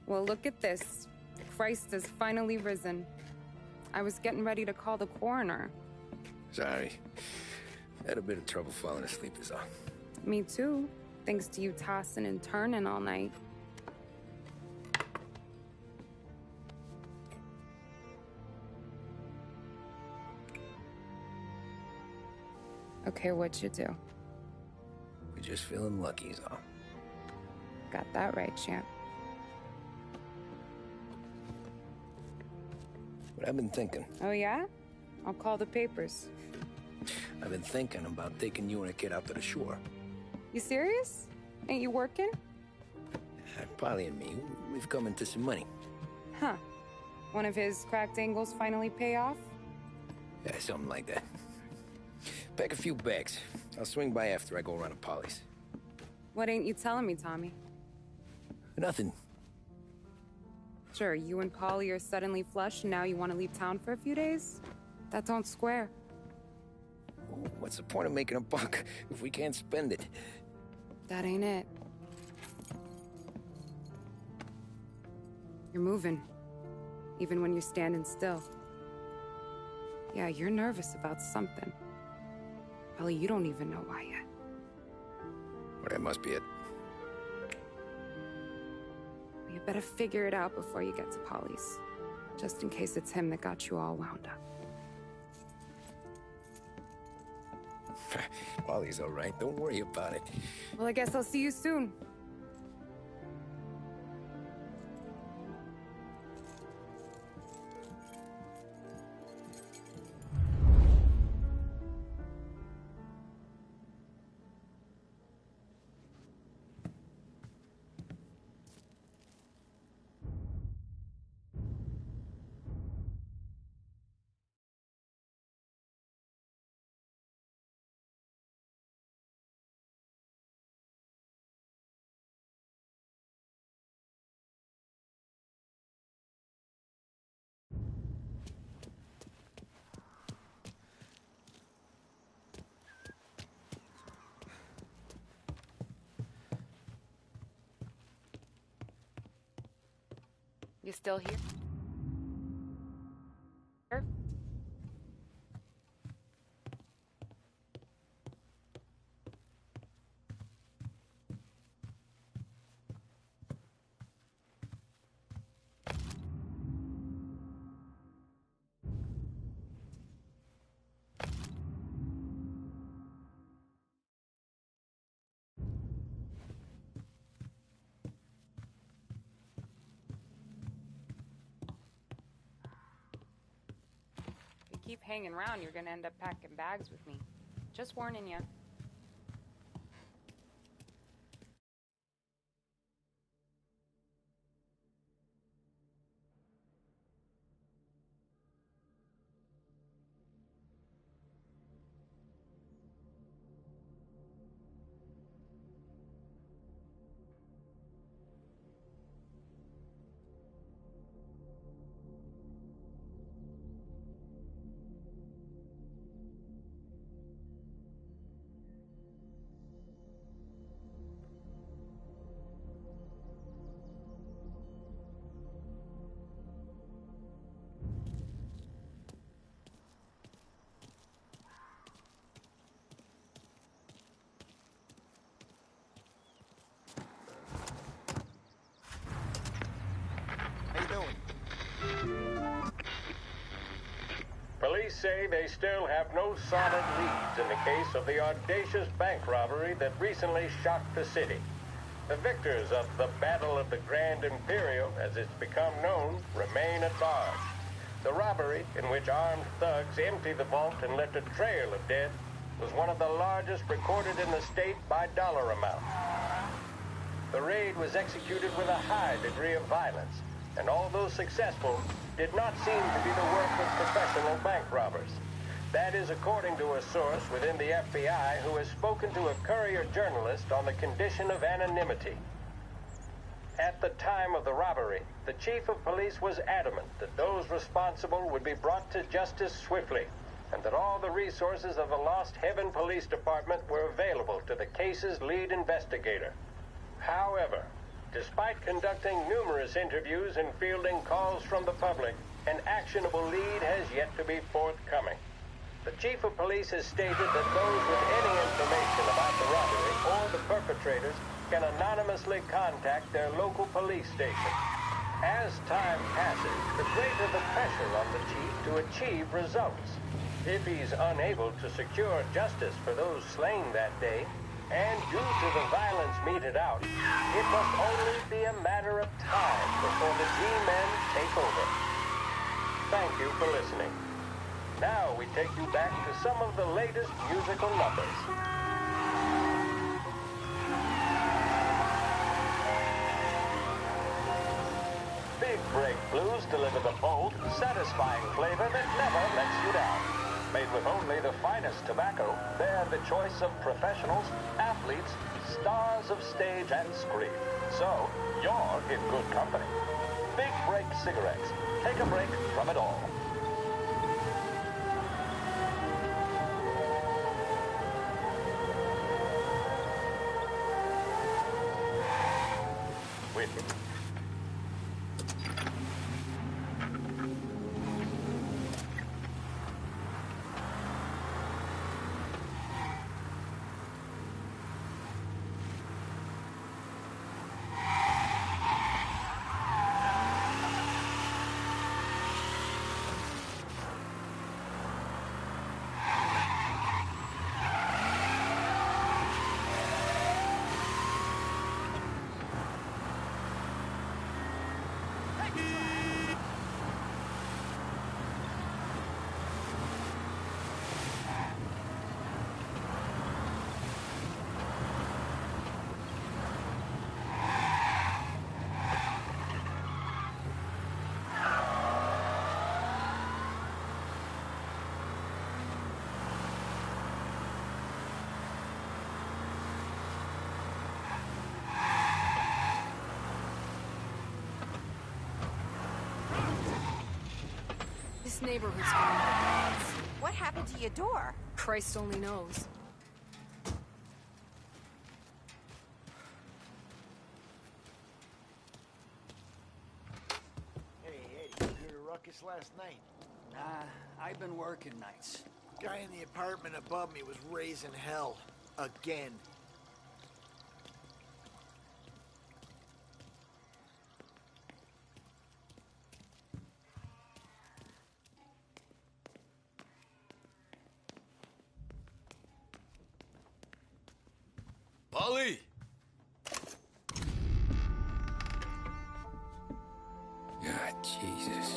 Well, look at this. Christ has finally risen. I was getting ready to call the coroner. Sorry. Had a bit of trouble falling asleep is all. Me too, thanks to you tossing and turning all night. Okay, what'd you do? We're just feeling lucky is all. Got that right, champ. But I've been thinking. Oh, yeah? I'll call the papers. I've been thinking about taking you and a kid out to the shore. You serious? Ain't you working? Polly and me, we've come into some money. Huh. One of his cracked angles finally pay off? Yeah, something like that. Pack a few bags. I'll swing by after I go around to Polly's. What ain't you telling me, Tommy? Nothing. Sure, you and Polly are suddenly flush and now you want to leave town for a few days? That don't square. What's the point of making a buck if we can't spend it? That ain't it. You're moving, even when you're standing still. Yeah, you're nervous about something. Probably you don't even know why yet. Well, that must be it. Well, you better figure it out before you get to Polly's. Just in case it's him that got you all wound up. Polly's all right. Don't worry about it. Well, I guess I'll see you soon. You still here? Keep hanging around, you're gonna end up packing bags with me. Just warning you. Police say they still have no solid leads in the case of the audacious bank robbery that recently shocked the city. The victors of the Battle of the Grand Imperial, as it's become known, remain at large. The robbery, in which armed thugs emptied the vault and left a trail of dead, was one of the largest recorded in the state by dollar amount. The raid was executed with a high degree of violence, and although successful, did not seem to be the work of professional bank robbers. That is according to a source within the FBI who has spoken to a Courier journalist on the condition of anonymity. At the time of the robbery, the chief of police was adamant that those responsible would be brought to justice swiftly, and that all the resources of the Lost Heaven Police Department were available to the case's lead investigator. However, Despite conducting numerous interviews and fielding calls from the public, an actionable lead has yet to be forthcoming. The chief of police has stated that those with any information about the robbery or the perpetrators can anonymously contact their local police station. As time passes, the greater the pressure on the chief to achieve results. If he's unable to secure justice for those slain that day, and due to the violence meted out, it must only be a matter of time before the G-men take over. Thank you for listening. Now we take you back to some of the latest musical numbers. Big Break Blues deliver the bold, satisfying flavor that never lets you down. Made with only the finest tobacco, they're the choice of professionals, athletes, stars of stage and screen. So, you're in good company. Big Break cigarettes. Take a break from it all. With you. This neighborhood's going nuts. What happened to your door? Christ only knows. Hey, you heard a ruckus last night? Nah, I've been working nights. Guy in the apartment above me was raising hell. Again. Polly! Ah, Jesus.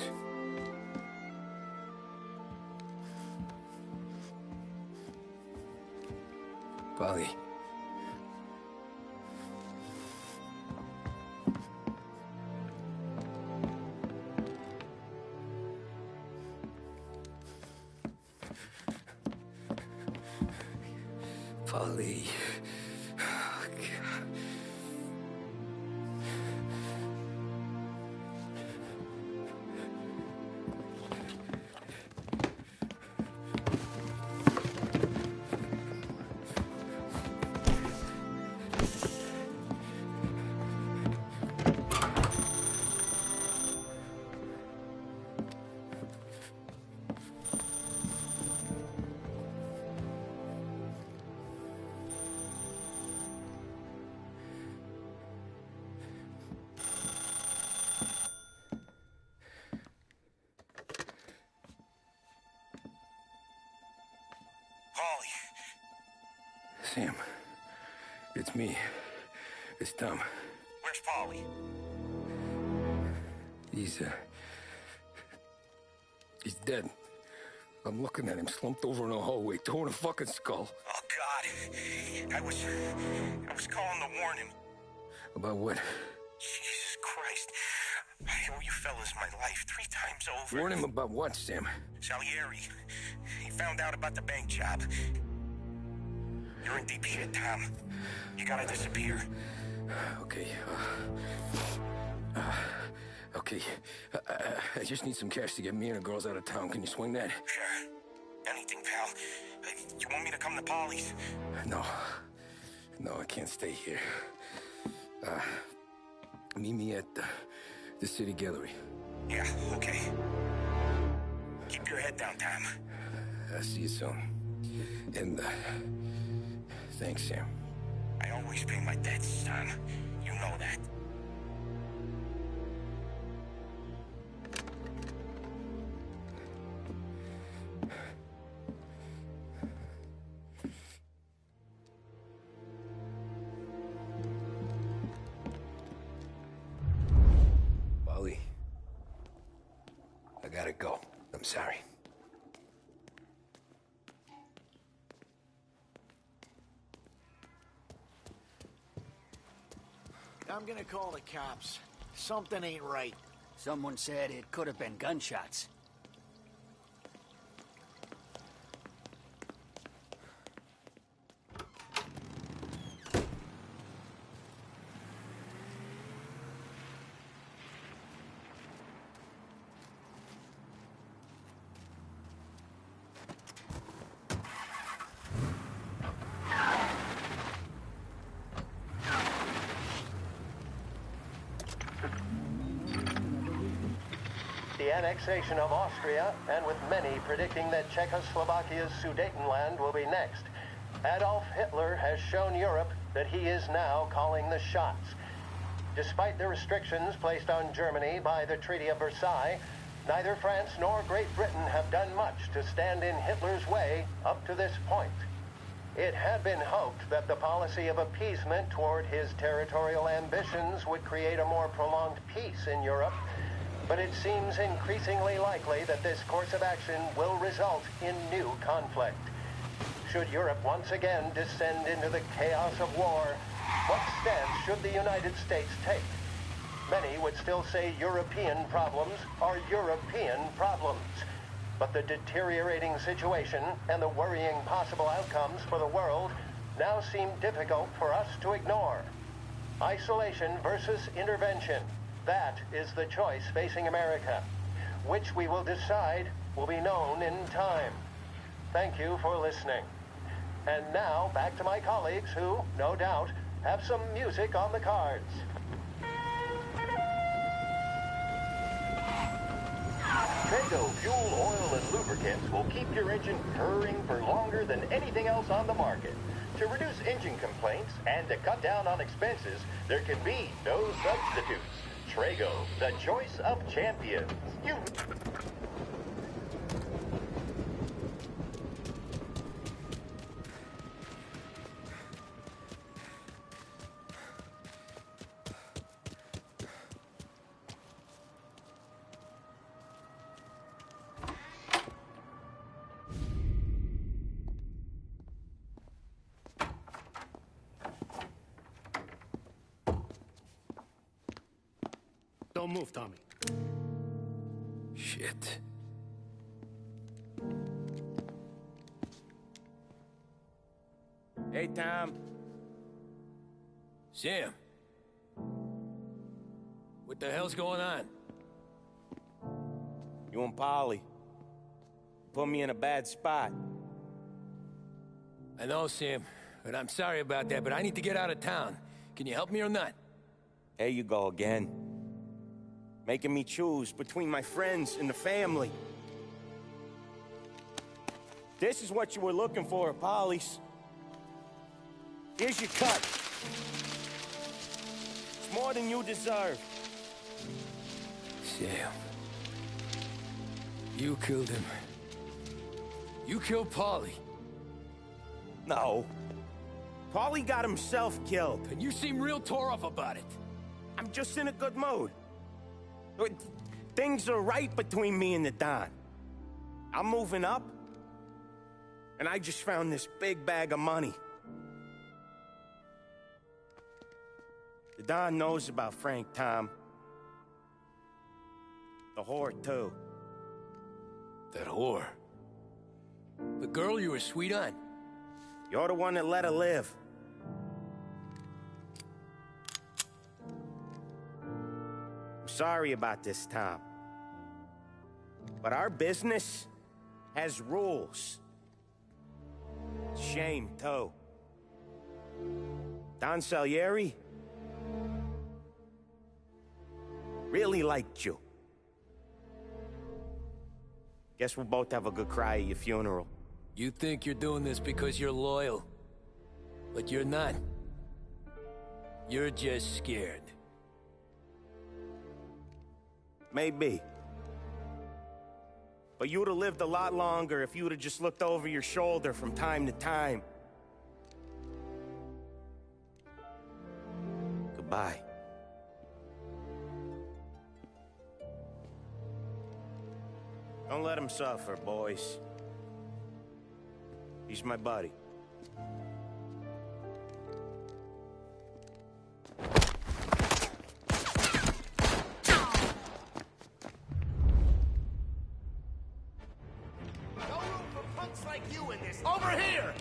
Polly. Polly. Oh, God. Polly. Sam, it's me. It's Tom. Where's Polly? He's dead. I'm looking at him slumped over in the hallway, torn a fucking skull. Oh, God. I was calling to warn him. About what? Jesus Christ. I owe you fellas my life 3 times over. Warn him about what, Sam? Salieri. He found out about the bank job. You're in deep shit, Tom. You gotta disappear. Okay. Okay. I just need some cash to get me and the girls out of town. Can you swing that? Sure. Anything, pal. You want me to come to Polly's? No. No, I can't stay here. Meet me at the city gallery. Yeah, okay. Keep your head down, Tom. I'll see you soon. And, thanks, Sam. I always pay my debts, Tom. You know that. Polly, I gotta go. I'm sorry. I'm gonna call the cops. Something ain't right. Someone said it could have been gunshots. The annexation of Austria, and with many predicting that Czechoslovakia's Sudetenland will be next, Adolf Hitler has shown Europe that he is now calling the shots. Despite the restrictions placed on Germany by the Treaty of Versailles, neither France nor Great Britain have done much to stand in Hitler's way up to this point. It had been hoped that the policy of appeasement toward his territorial ambitions would create a more prolonged peace in Europe, but it seems increasingly likely that this course of action will result in new conflict. Should Europe once again descend into the chaos of war, what stance should the United States take? Many would still say European problems are European problems. But the deteriorating situation and the worrying possible outcomes for the world now seem difficult for us to ignore. Isolation versus intervention. That is the choice facing America. Which we will decide will be known in time. Thank you for listening. And now, back to my colleagues who, no doubt, have some music on the cards. Trago fuel, oil, and lubricants will keep your engine purring for longer than anything else on the market. To reduce engine complaints and to cut down on expenses, there can be no substitutes. Trago, the choice of champions. Don't move, Tommy. Shit. Hey, Tom. Sam. What the hell's going on? You and Polly put me in a bad spot. I know, Sam, but I'm sorry about that, but I need to get out of town. Can you help me or not? There you go again. Making me choose between my friends and the family. This is what you were looking for, Polly's. Here's your cut. It's more than you deserve. Sam. You killed him. You killed Paulie. No. Paulie got himself killed. And you seem real tore up about it. I'm just in a good mood. Things are right between me and the Don. I'm moving up, and I just found this big bag of money. The Don knows about Frank, Tom. The whore, too. That whore? The girl you were sweet on? You're the one that let her live. I'm sorry about this, Tom. But our business has rules. Shame, too. Don Salieri? Really liked you. Guess we'll both have a good cry at your funeral. You think you're doing this because you're loyal, but you're not. You're just scared. Maybe. But you would have lived a lot longer if you would have just looked over your shoulder from time to time. Goodbye. Don't let him suffer, boys. He's my buddy. No room for punks like you in this. Over here!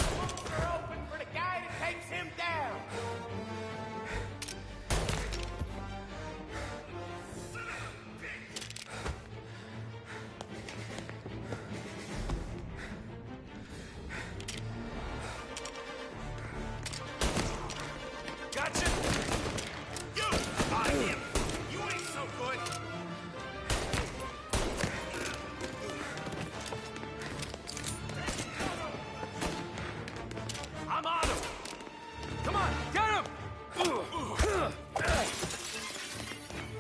Wolves are open for the guy that takes him down. Gotcha! You! On him! You ain't so good! I'm on him! Come on, get him!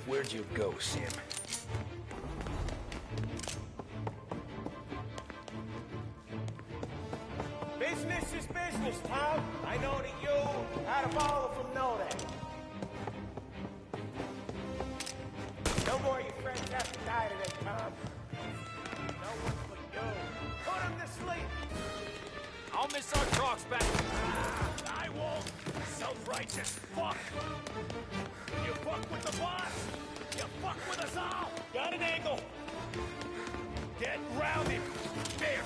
Where'd you go, Sam? Business is business, Tom. I know that you, out of all of them, know that. No more of your friends have to die today, Tom. No one but you. Put him to sleep. I'll miss our talks back. I won't. Self-righteous fuck. You fuck with the boss. You fuck with us all. Got an angle. Get rounded. There.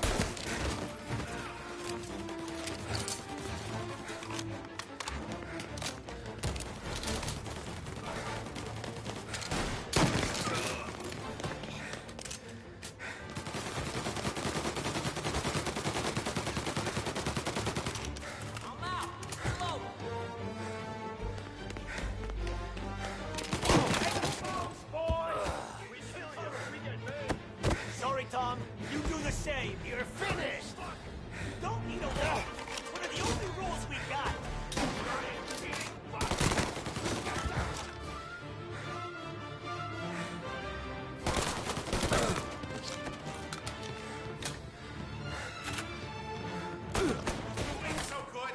Sorry, Tom. You do the same. You're finished. Don't need a wall. It's one of the only rules we got. You ain't so good.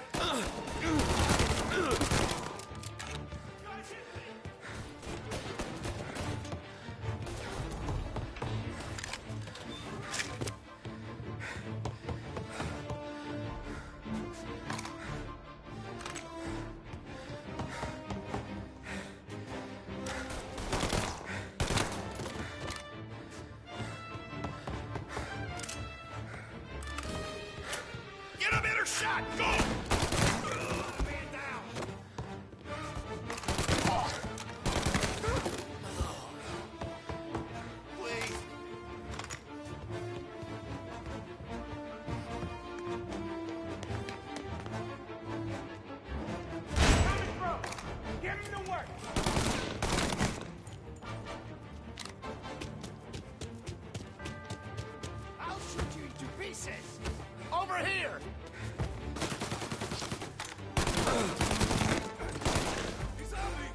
Get a better shot! Go! Man down! Please. Coming, bro! Get him to work! I'll shoot you into pieces! Over here! He's on me!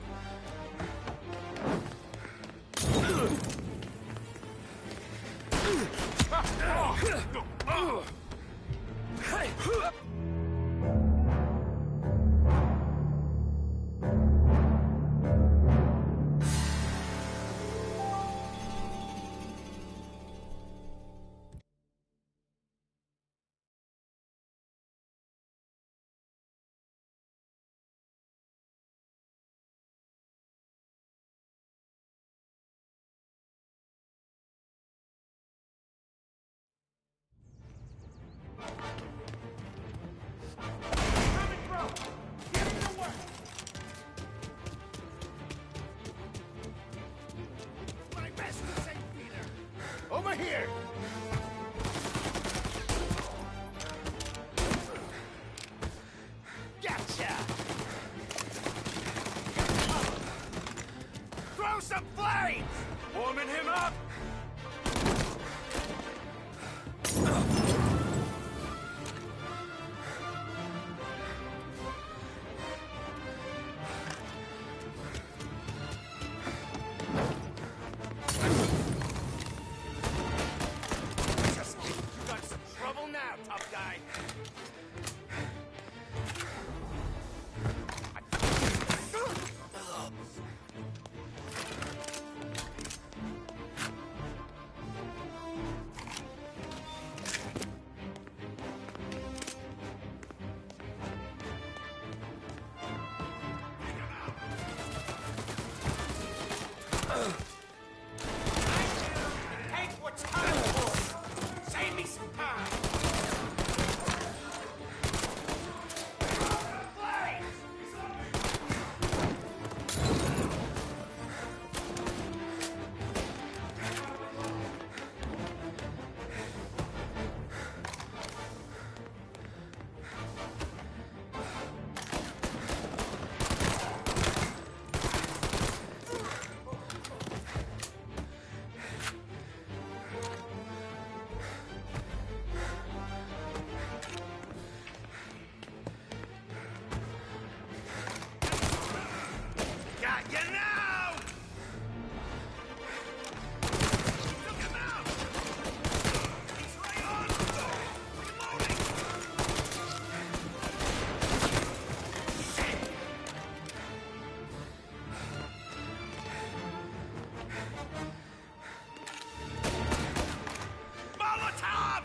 Warming him up! You got some trouble now, tough guy. Take what's coming for! Save me some time! Got you now! Took him out! He's right on! Reloading! Shit! Molotov!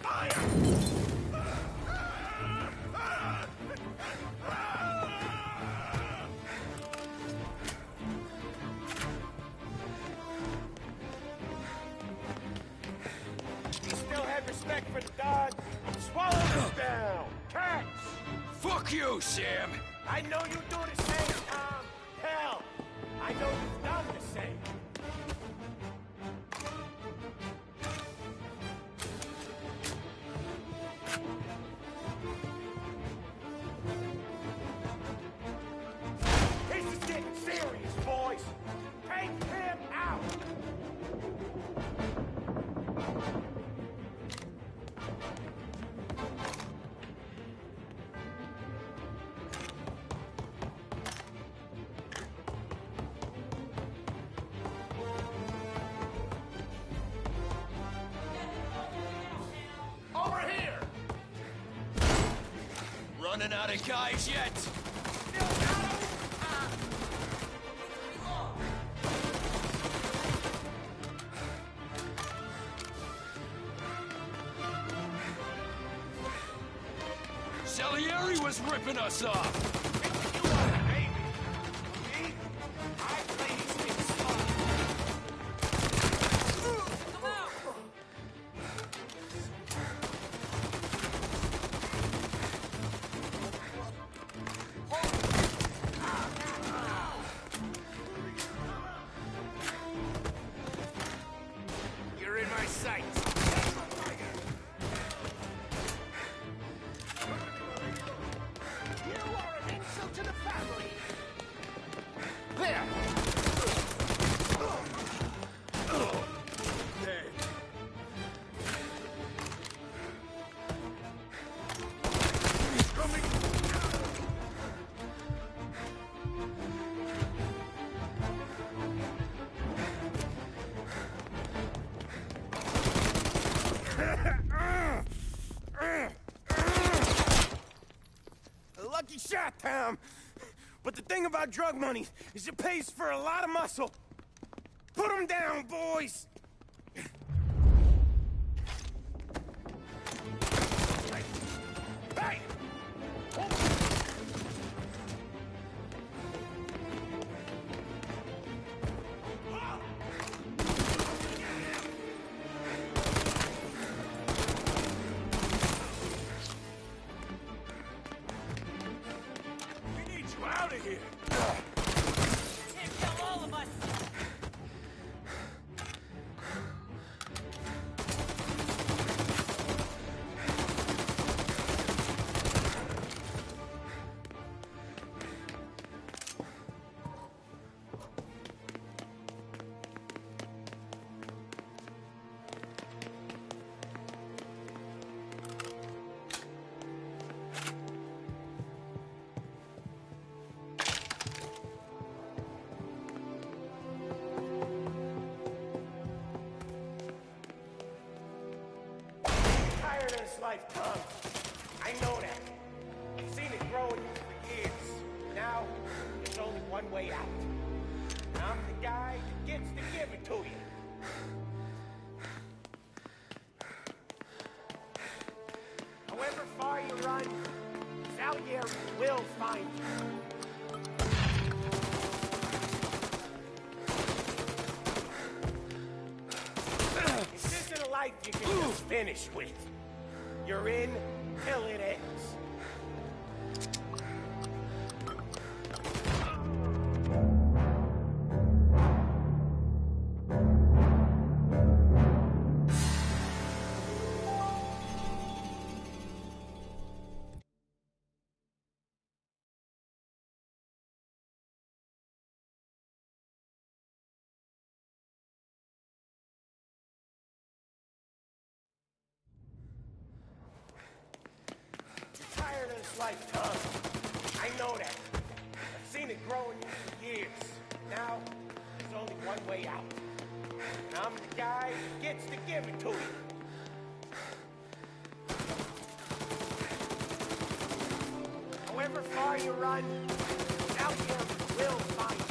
Fire! You still have respect for the dog? Swallow him down! Cats! Fuck you, Sam! I know you do the same, Tom! Hell! I know you've done the same! This is getting serious, boys! Take him out! Over here! Running out of guys yet? Still got him? Salieri was ripping us off! You are a baby. Me? I play these things smart. Come out! You're in my sights. You are an insult to the family. There. A lucky shot, Tom. But the thing about drug money is it pays for a lot of muscle. Put him down, boys! Hey! We need you out of here! Can't kill all of us! tired of this life, Tom. I know that. I've seen it grow in you for years. Now, there's only one way out. And I'm the guy that gets to give it to you. However far you run, Salieri will find you. This isn't a life you can just finish with. You're in till it ends. Tired of this life, Tom. I know that. I've seen it grow in you for years. Now, there's only one way out. And I'm the guy that gets to give it to you. However far you run, Salieri will find you.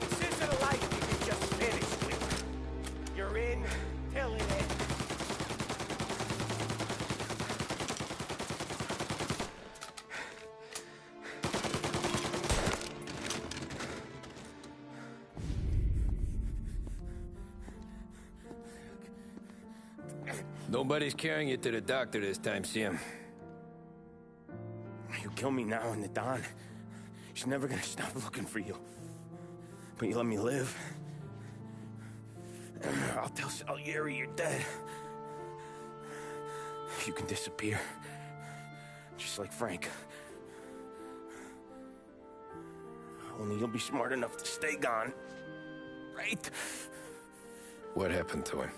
This isn't a life you can just finish with. You're in till it ends. Nobody's carrying you to the doctor this time, Sam. You kill me now in the dawn. She's never gonna stop looking for you. But you let me live. I'll tell Salieri you're dead. You can disappear. Just like Frank. Only you'll be smart enough to stay gone. Right? What happened to him?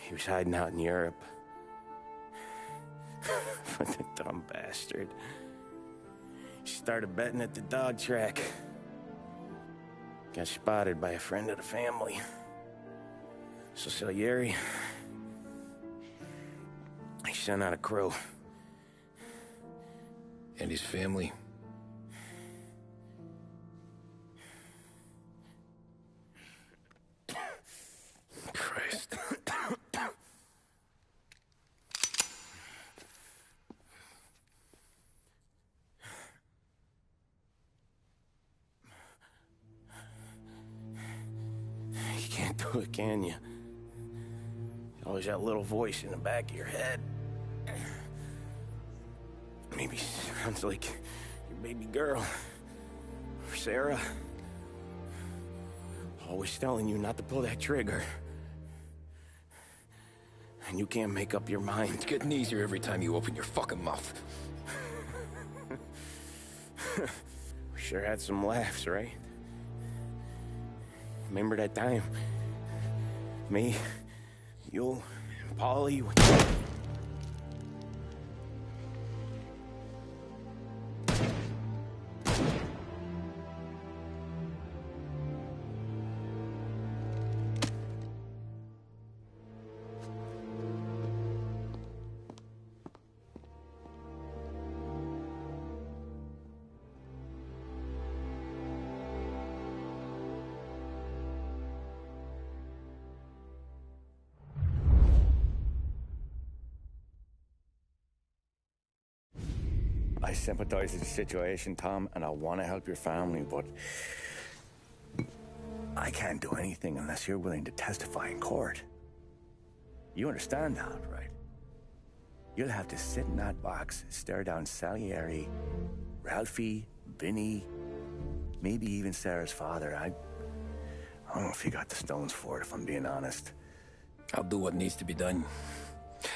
He was hiding out in Europe. But the dumb bastard. He started betting at the dog track. Got spotted by a friend of the family. So Salieri, he sent out a crew. And his family? Christ. You can't do it, can you? Always that little voice in the back of your head. Maybe sounds like your baby girl. Or Sarah. Always telling you not to pull that trigger. And you can't make up your mind. It's getting easier every time you open your fucking mouth. We sure had some laughs, right? Remember that time? Me, you, and Paulie. I sympathize with the situation, Tom, and I want to help your family, but I can't do anything unless you're willing to testify in court. You understand that, right? You'll have to sit in that box, stare down Salieri, Ralphie, Vinny, maybe even Sarah's father. I don't know if you got the stones for it, if I'm being honest. I'll do what needs to be done.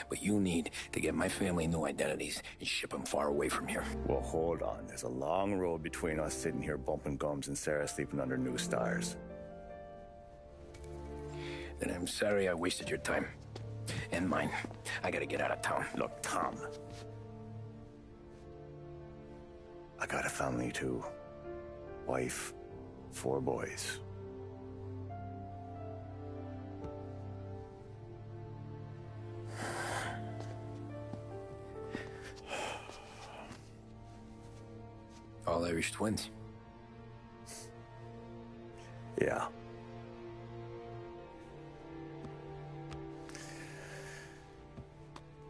But you need to get my family new identities and ship them far away from here. Well, hold on. There's a long road between us sitting here bumping gums and Sarah sleeping under new stars. Then I'm sorry I wasted your time. And mine. I gotta get out of town. Look, Tom. I got a family too. Wife, 4 boys. All Irish twins. Yeah.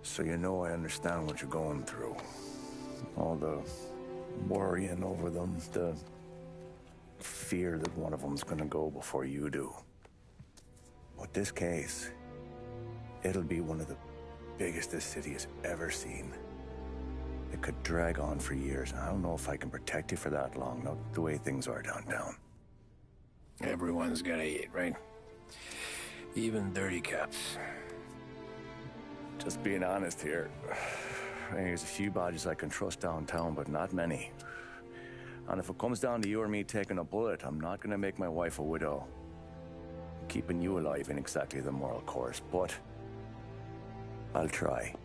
So you know I understand what you're going through. All the worrying over them, the fear that one of them's gonna go before you do. But this case, it'll be one of the biggest this city has ever seen. It could drag on for years. I don't know if I can protect you for that long, not the way things are downtown. Everyone's gonna eat, right? Even dirty cops. Just being honest here. There's a few badges I can trust downtown, but not many. And if it comes down to you or me taking a bullet, I'm not gonna make my wife a widow. Keeping you alive ain't exactly the moral course, but I'll try.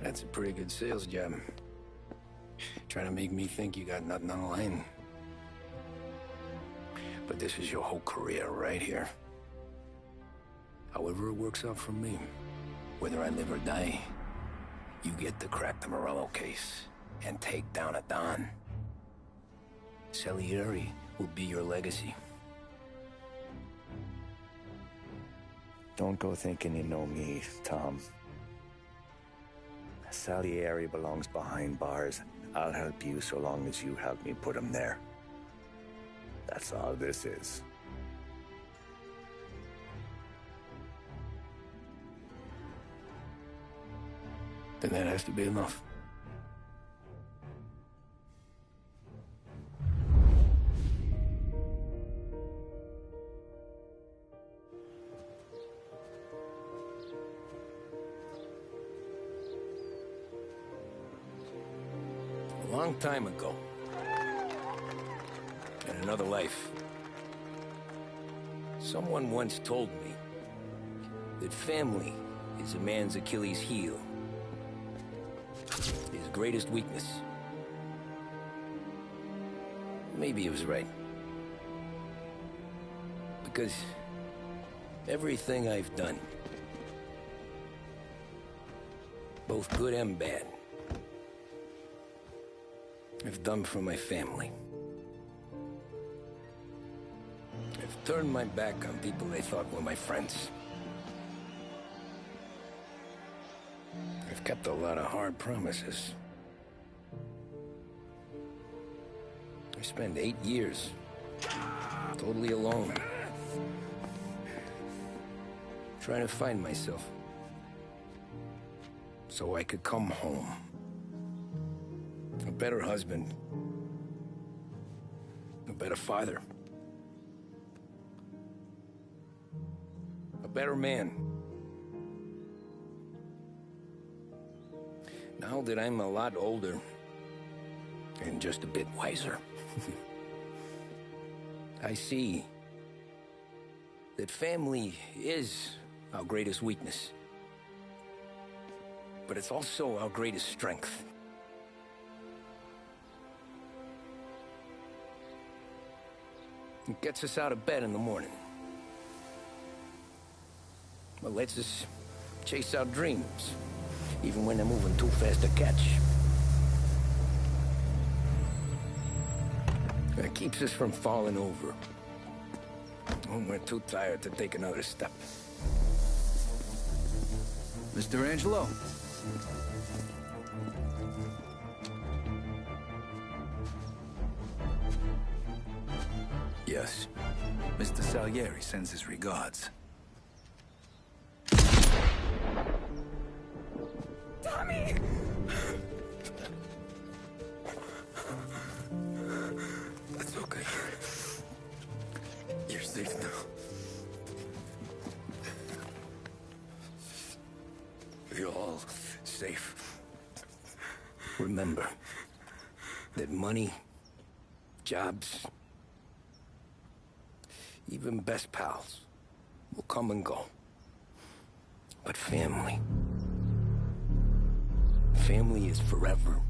That's a pretty good sales job. Trying to make me think you got nothing on the line. But this is your whole career right here. However it works out for me, whether I live or die, you get to crack the Morello case and take down a Don. Salieri will be your legacy. Don't go thinking you know me, Tom. Salieri belongs behind bars. I'll help you so long as you help me put him there. That's all this is. Then that has to be enough. A long time ago, in another life, someone once told me that family is a man's Achilles heel, his greatest weakness. Maybe he was right. Because everything I've done, both good and bad, I've done for my family. I've turned my back on people they thought were my friends. I've kept a lot of hard promises. I spent 8 years totally alone, trying to find myself so I could come home. A better husband, a better father, a better man. Now that I'm a lot older and just a bit wiser, I see that family is our greatest weakness, but it's also our greatest strength. It gets us out of bed in the morning. It lets us chase our dreams, even when they're moving too fast to catch. It keeps us from falling over when we're too tired to take another step. Mr. Angelo. Yes. Mr. Salieri sends his regards. Tommy! That's okay. You're safe now. You're all safe. Remember that money, jobs, even best pals will come and go. But family is forever.